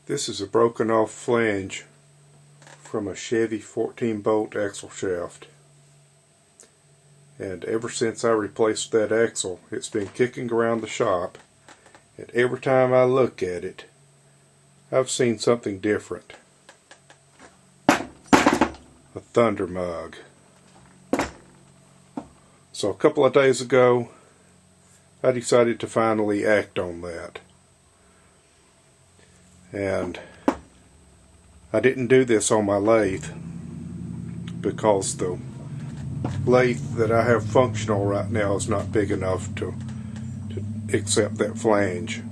This is a broken off flange from a Chevy 14 bolt axle shaft, and ever since I replaced that axle it's been kicking around the shop, and every time I look at it I've seen something different. A thunder mug. So a couple of days ago I decided to finally act on that. And I didn't do this on my lathe because the lathe that I have functional right now is not big enough to accept that flange.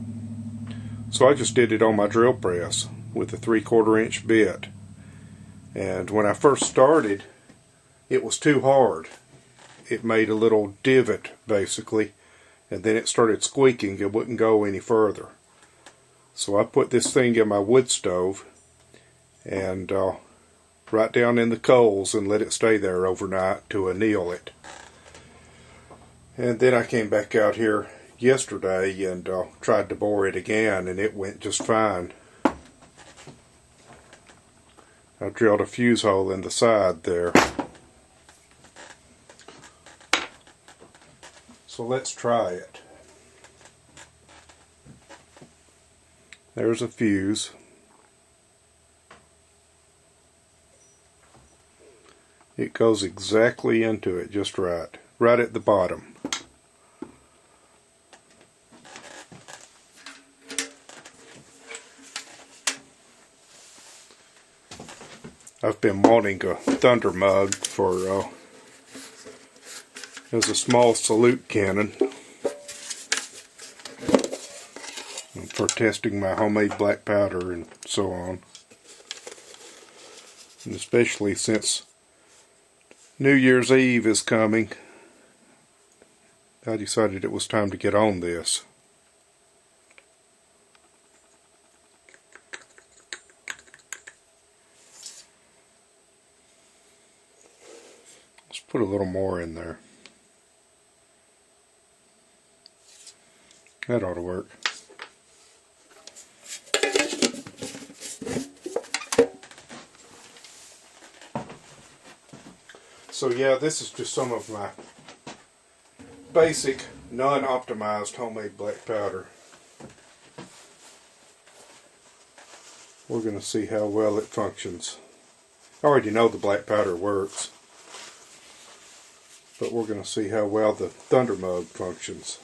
So I just did it on my drill press with a 3/4 inch bit. And when I first started, it was too hard. It made a little divot basically, and then it started squeaking. It wouldn't go any further. So I put this thing in my wood stove and right down in the coals and let it stay there overnight to anneal it. And then I came back out here yesterday and tried to bore it again, and it went just fine. I drilled a fuse hole in the side there. So let's try it. There's a fuse. It goes exactly into it, just right at the bottom. I've been wanting a thunder mug for as a small salute cannon for testing my homemade black powder and so on. And especially since New Year's Eve is coming, I decided it was time to get on this. Let's put a little more in there. That ought to work. So yeah, this is just some of my basic, non-optimized homemade black powder. We're going to see how well it functions. I already know the black powder works, but we're going to see how well the thunder mug functions.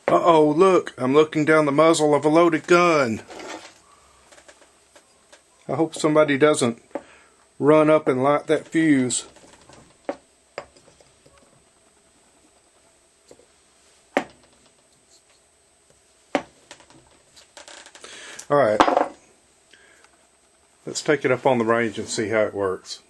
Uh-oh, look, I'm looking down the muzzle of a loaded gun. I hope somebody doesn't run up and light that fuse. Alright, let's take it up on the range and see how it works.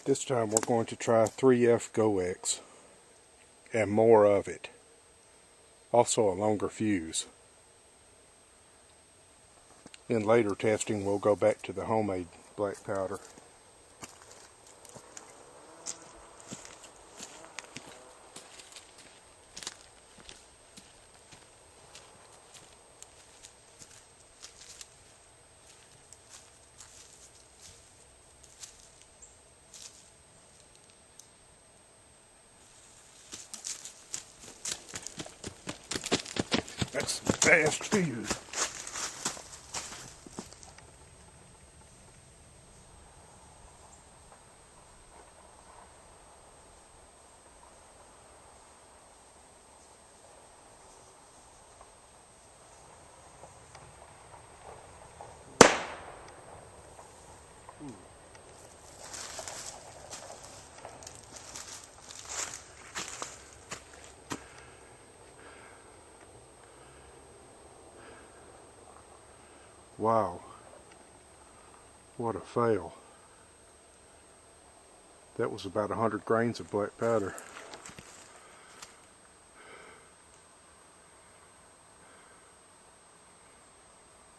This time we're going to try 3F GoX and more of it. Also a longer fuse. In later testing we'll go back to the homemade black powder. That's the fast fuse. Wow, what a fail. That was about 100 grains of black powder.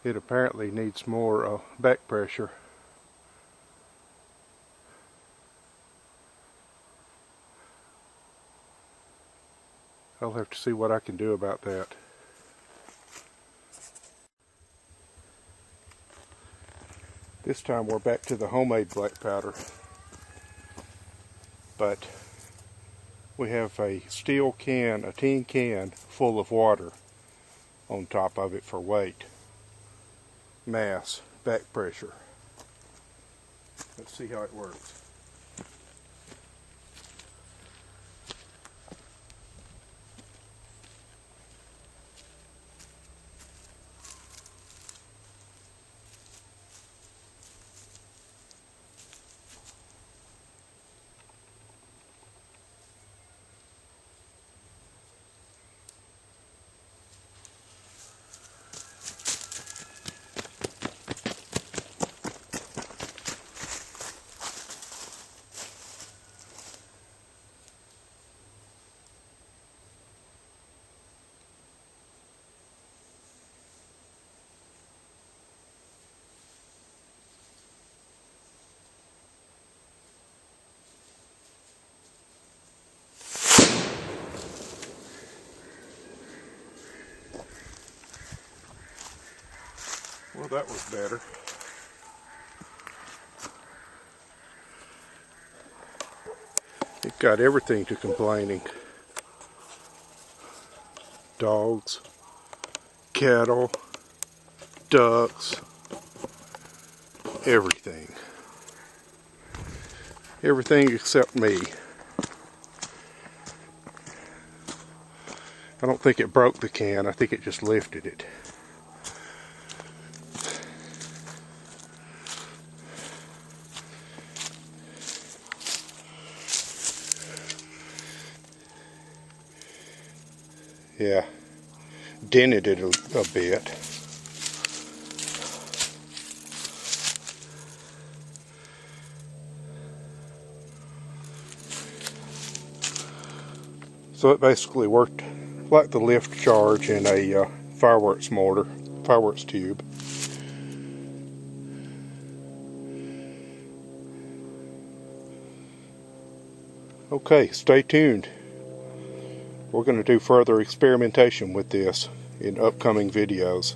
It apparently needs more back pressure. I'll have to see what I can do about that. This time we're back to the homemade black powder, but we have a steel can, a tin can full of water on top of it for weight, mass, back pressure. Let's see how it works. Well, that was better. It got everything to complaining. Dogs, cattle, ducks, everything. Everything except me. I don't think it broke the can, I think it just lifted it. Yeah, dented it a bit. So it basically worked like the lift charge in a fireworks mortar, fireworks tube. Okay, stay tuned. We're going to do further experimentation with this in upcoming videos.